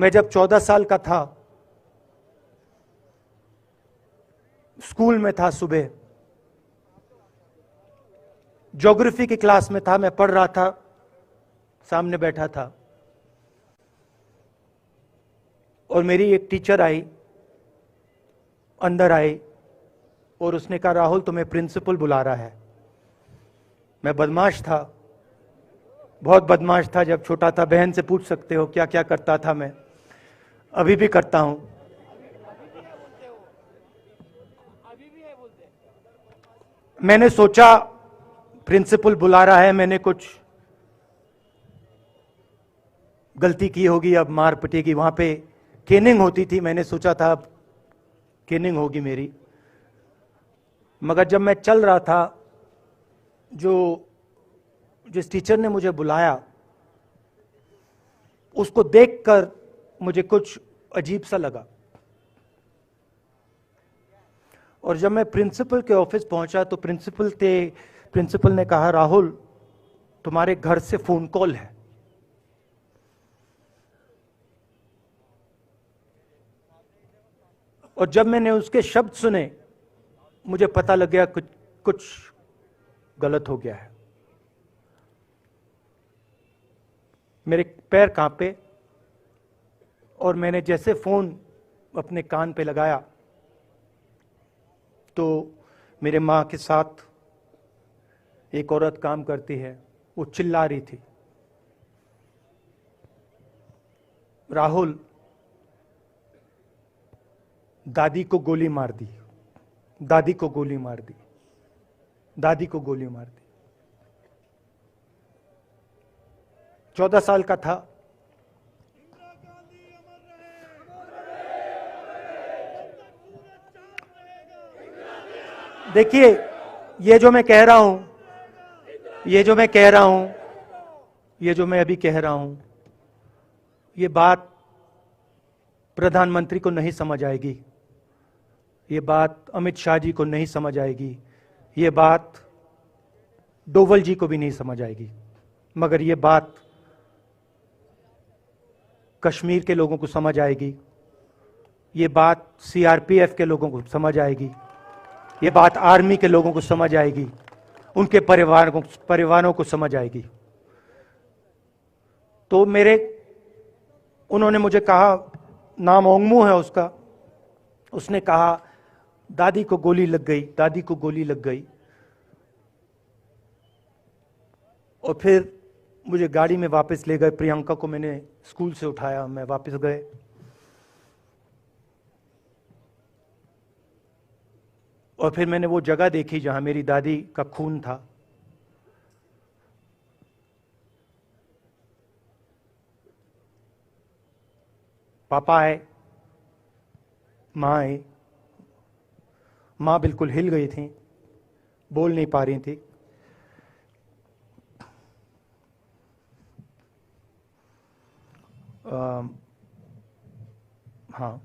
मैं जब 14 साल का था, स्कूल में था, सुबह ज्योग्राफी की क्लास में था, मैं पढ़ रहा था, सामने बैठा था और मेरी एक टीचर आई, अंदर आई और उसने कहा, राहुल तुम्हें प्रिंसिपल बुला रहा है। मैं बदमाश था, बहुत बदमाश था जब छोटा था। बहन से पूछ सकते हो क्या क्या करता था मैं, अभी भी करता हूं। मैंने सोचा प्रिंसिपल बुला रहा है, मैंने कुछ गलती की होगी, अब मार पिटेगी। वहां पे केनिंग होती थी, मैंने सोचा था अब केनिंग होगी मेरी। मगर जब मैं चल रहा था, जिस टीचर ने मुझे बुलाया उसको देखकर मुझे कुछ अजीब सा लगा। और जब मैं प्रिंसिपल के ऑफिस पहुंचा तो प्रिंसिपल ने कहा, राहुल तुम्हारे घर से फोन कॉल है। और जब मैंने उसके शब्द सुने मुझे पता लग गया कुछ गलत हो गया है। मेरे पैर कांपे और मैंने जैसे फोन अपने कान पे लगाया तो मेरे मां के साथ एक औरत काम करती है, वो चिल्ला रही थी, राहुल दादी को गोली मार दी, दादी को गोली मार दी, दादी को गोली मार दी। 14 साल का था। देखिए, ये जो मैं कह रहा हूं, ये जो मैं अभी कह रहा हूं, ये बात प्रधानमंत्री को नहीं समझ आएगी, ये बात अमित शाह जी को नहीं समझ आएगी, ये बात डोवल जी को भी नहीं समझ आएगी, मगर ये बात कश्मीर के लोगों को समझ आएगी, ये बात सीआरपीएफ के लोगों को समझ आएगी, ये बात आर्मी के लोगों को समझ आएगी, उनके परिवारों को समझ आएगी। तो उन्होंने मुझे कहा, नाम ओंगमू है उसका, उसने कहा दादी को गोली लग गई, दादी को गोली लग गई। और फिर मुझे गाड़ी में वापस ले गए, प्रियंका को मैंने स्कूल से उठाया, मैं वापस गए। और फिर मैंने वो जगह देखी जहां मेरी दादी का खून था। पापा आए, मां आई, मां बिल्कुल हिल गई थी, बोल नहीं पा रही थी। हाँ,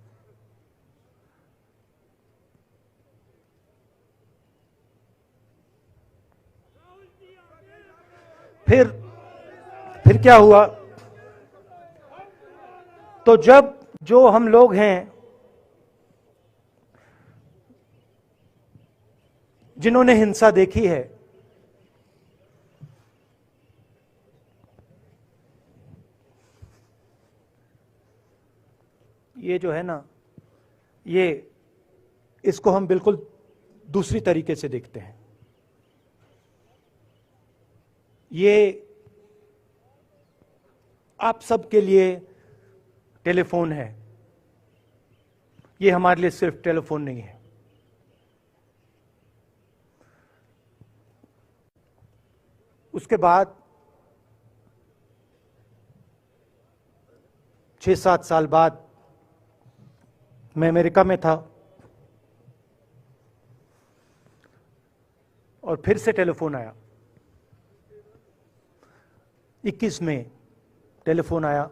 फिर क्या हुआ, तो जब जो हम लोग हैं जिन्होंने हिंसा देखी है, ये जो है ना, इसको हम बिल्कुल दूसरी तरीके से देखते हैं। ये आप सबके लिए टेलीफोन है, ये हमारे लिए सिर्फ टेलीफोन नहीं है। उसके बाद 6-7 साल बाद मैं अमेरिका में था और फिर से टेलीफोन आया। 21 में टेलीफोन आया।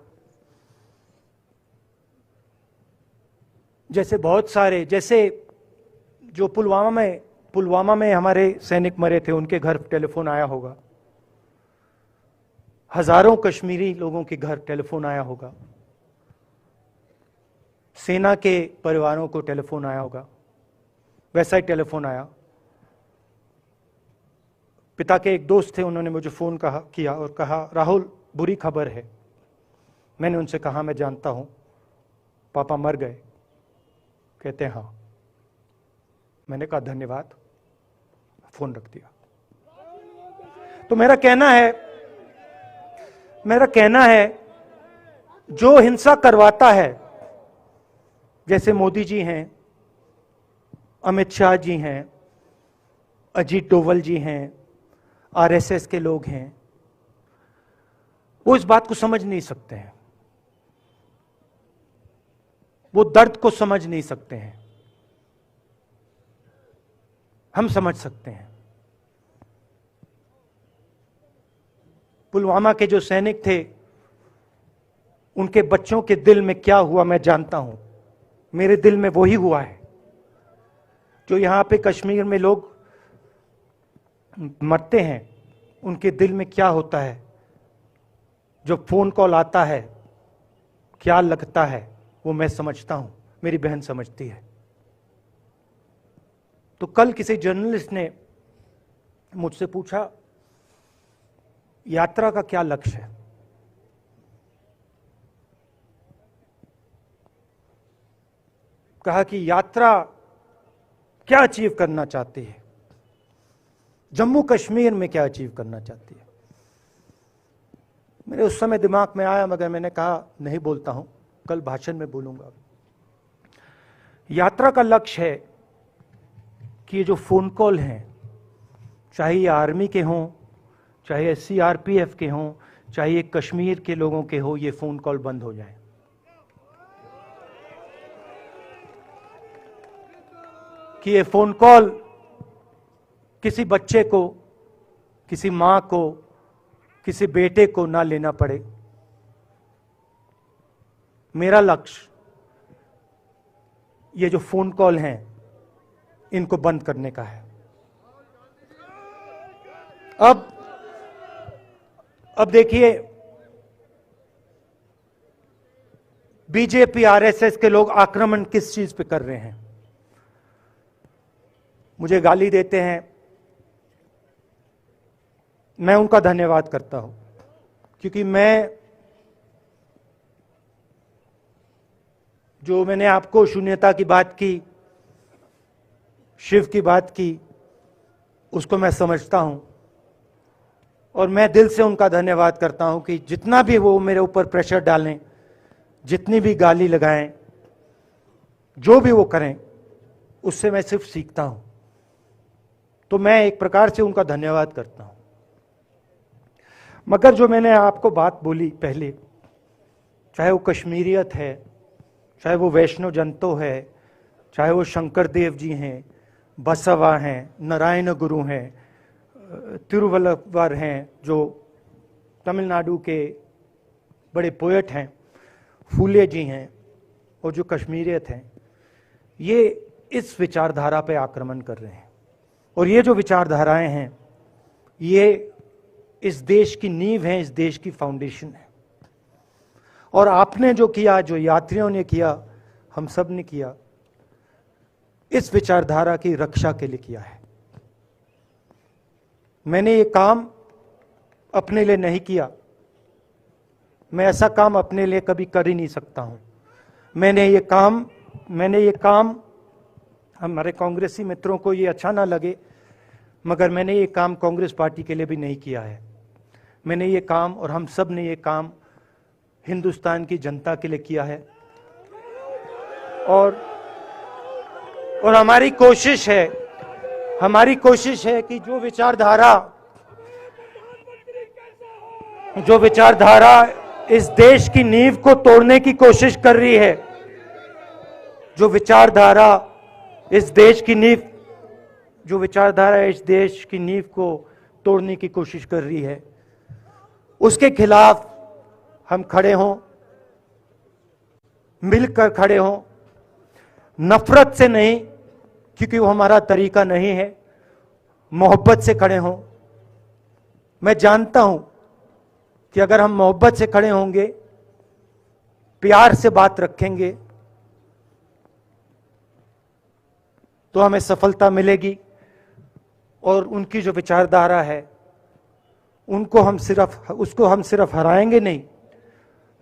जैसे बहुत सारे, जैसे जो पुलवामा में हमारे सैनिक मरे थे, उनके घर टेलीफोन आया होगा, हजारों कश्मीरी लोगों के घर टेलीफोन आया होगा। सेना के परिवारों को टेलीफोन आया होगा, वैसा ही टेलीफोन आया। पिता के एक दोस्त थे, उन्होंने मुझे फ़ोन किया और कहा, राहुल बुरी खबर है। मैंने उनसे कहा, मैं जानता हूँ, पापा मर गए। कहते हैं हाँ। मैंने कहा धन्यवाद, फ़ोन रख दिया। तो मेरा कहना है जो हिंसा करवाता है, जैसे मोदी जी हैं, अमित शाह जी हैं, अजीत डोवल जी हैं, आरएसएस के लोग हैं, वो इस बात को समझ नहीं सकते हैं, वो दर्द को समझ नहीं सकते हैं। हम समझ सकते हैं। पुलवामा के जो सैनिक थे, उनके बच्चों के दिल में क्या हुआ मैं जानता हूं। मेरे दिल में वही हुआ है जो यहां पे कश्मीर में लोग मरते हैं, उनके दिल में क्या होता है। जो फोन कॉल आता है क्या लगता है, वो मैं समझता हूं, मेरी बहन समझती है। तो कल किसी जर्नलिस्ट ने मुझसे पूछा, यात्रा का क्या लक्ष्य है। कहा कि यात्रा क्या अचीव करना चाहती है, जम्मू कश्मीर में क्या अचीव करना चाहती है। मेरे उस समय दिमाग में आया, मगर मैंने कहा नहीं बोलता हूं, कल भाषण में बोलूंगा। यात्रा का लक्ष्य है कि ये जो फोन कॉल हैं, चाहे ये आर्मी के हों, चाहे सीआरपीएफ के हों, चाहे ये कश्मीर के लोगों के हो, ये फोन कॉल बंद हो जाए। कि ये फोन कॉल किसी बच्चे को, किसी मां को, किसी बेटे को ना लेना पड़े। मेरा लक्ष्य ये जो फोन कॉल हैं, इनको बंद करने का है। अब देखिए, बीजेपी आरएसएस के लोग आक्रमण किस चीज पे कर रहे हैं। मुझे गाली देते हैं, मैं उनका धन्यवाद करता हूं, क्योंकि मैंने आपको शून्यता की बात की, शिव की बात की, उसको मैं समझता हूं। और मैं दिल से उनका धन्यवाद करता हूं कि जितना भी वो मेरे ऊपर प्रेशर डालें, जितनी भी गाली लगाएं, जो भी वो करें, उससे मैं सिर्फ सीखता हूं। तो मैं एक प्रकार से उनका धन्यवाद करता हूं। मगर जो मैंने आपको बात बोली पहले, चाहे वो कश्मीरियत है, चाहे वो वैष्णव जनतो है, चाहे वो शंकर देव जी हैं, बसवा हैं, नारायण गुरु हैं, तिरुवल्लुवर हैं, जो तमिलनाडु के बड़े पोएट हैं, फूले जी हैं, और जो कश्मीरियत हैं, ये इस विचारधारा पे आक्रमण कर रहे हैं। और ये जो विचारधाराएं हैं, ये इस देश की नींव है, इस देश की फाउंडेशन है। और आपने जो किया, जो यात्रियों ने किया, हम सब ने किया, इस विचारधारा की रक्षा के लिए किया है। मैंने ये काम अपने लिए नहीं किया, मैं ऐसा काम अपने लिए कभी कर ही नहीं सकता हूं। मैंने ये काम हमारे कांग्रेसी मित्रों को ये अच्छा ना लगे, मगर मैंने ये काम कांग्रेस पार्टी के लिए भी नहीं किया है। मैंने ये काम, और हम सब ने ये काम हिंदुस्तान की जनता के लिए किया है। और हमारी कोशिश है कि जो विचारधारा इस देश की नींव को तोड़ने की कोशिश कर रही है, जो विचारधारा इस देश की नींव को तोड़ने की कोशिश कर रही है, उसके खिलाफ हम खड़े हों, मिलकर खड़े हों, नफरत से नहीं, क्योंकि वो हमारा तरीका नहीं है, मोहब्बत से खड़े हों। मैं जानता हूं कि अगर हम मोहब्बत से खड़े होंगे, प्यार से बात रखेंगे, तो हमें सफलता मिलेगी। और उनकी जो विचारधारा है उसको हम सिर्फ हराएंगे नहीं,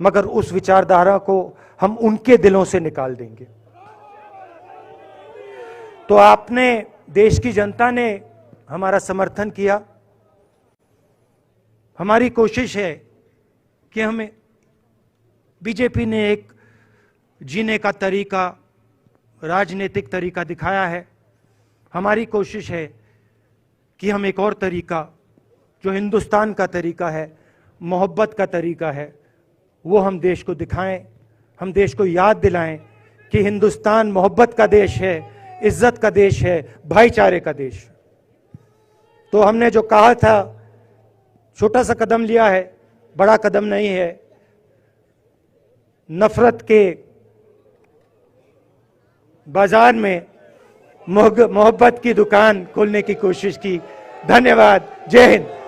मगर उस विचारधारा को हम उनके दिलों से निकाल देंगे। तो आपने, देश की जनता ने हमारा समर्थन किया। हमारी कोशिश है कि हमें, बीजेपी ने एक जीने का तरीका, राजनीतिक तरीका दिखाया है। हमारी कोशिश है कि हम एक और तरीका, जो हिंदुस्तान का तरीका है, मोहब्बत का तरीका है, वो हम देश को दिखाएं। हम देश को याद दिलाएं कि हिंदुस्तान मोहब्बत का देश है, इज्जत का देश है, भाईचारे का देश। तो हमने जो कहा था, छोटा सा कदम लिया है, बड़ा कदम नहीं है। नफरत के बाजार में मोहब्बत की दुकान खोलने की कोशिश की। धन्यवाद। जय हिंद।